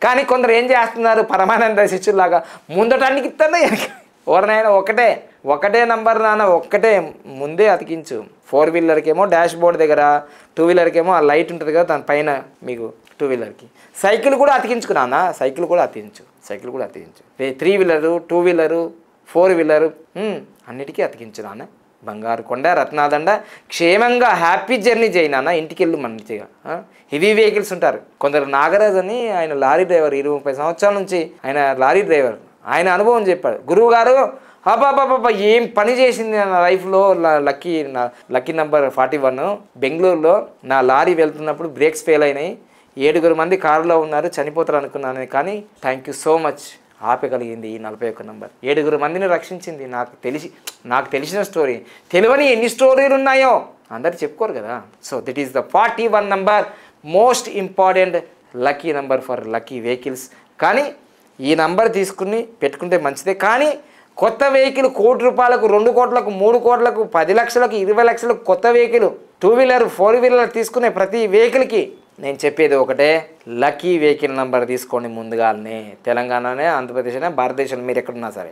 కానీ కొందరు ఏం చేస్తున్నారు, పరమానంద శిష్యులాగా ముందటానికి ఇస్తాను. ఎవరినైనా ఒకటే నంబర్ నాన్న, ఒక్కటే ముందే అతికించు. 4 వీలర్కి ఏమో డాష్ బోర్డ్ దగ్గర, 2 వీలర్కి ఏమో ఆ లైట్ ఉంటుంది కదా దాని పైన మీకు 2 వీలర్కి. సైకిల్ కూడా అతికించుకు నాన్న, సైకిల్ కూడా అతికించు. 3 వీలరు, 2 వీలరు, 4 వీలరు అన్నిటికీ అతికించు నాన్న. బంగారు కొండ రత్నాదండ క్షేమంగా హ్యాపీ జర్నీ చేయి నాన్న. ఇంటికి వెళ్ళు మంచిగా. హెవీ వెహికల్స్ ఉంటారు కొందరు. నాగరాజ్ అని ఆయన లారీ డ్రైవర్, 20-30 సంవత్సరాల నుంచి ఆయన లారీ డ్రైవర్. ఆయన అనుభవం చెప్పాడు. గురువు గారు అబ్బాబ్బాబ్బా ఏం పని చేసింది నా లైఫ్లో. లక్కీ నెంబర్ 41 బెంగళూరులో నా లారీ వెళ్తున్నప్పుడు బ్రేక్స్ ఫెయిల్ అయినాయి. 7 మంది కారులో ఉన్నారు, చనిపోతారు అనుకున్నాను, కానీ థ్యాంక్ యూ సో మచ్ ఆపగలిగింది ఈ 41 నంబర్. 7 మందిని రక్షించింది. నాకు తెలిసిన స్టోరీ. తెలియని ఎన్ని స్టోరీలు ఉన్నాయో అందరు చెప్పుకోరు కదా. So this is the 41 number most important lucky number for lucky vehicles. కానీ ఈ నంబర్ తీసుకుని పెట్టుకుంటే మంచిదే. కానీ కొత్త వెహికల్ 1 కోటి రూపాయలకు, 2 కోట్లకు, 3 కోట్లకు, 10 లక్షలకు, 20 లక్షలకు కొత్త వెహికల్ 2 వీలర్ 4 వీలర్ తీసుకునే ప్రతి వెహికల్కి నేను చెప్పేది ఒకటే, లక్కీ వెహికల్ నెంబర్ తీసుకోండి ముందుగానే. తెలంగాణనే, ఆంధ్రప్రదేశ్, భారతదేశంలో మీరు ఎక్కడున్నా సరే.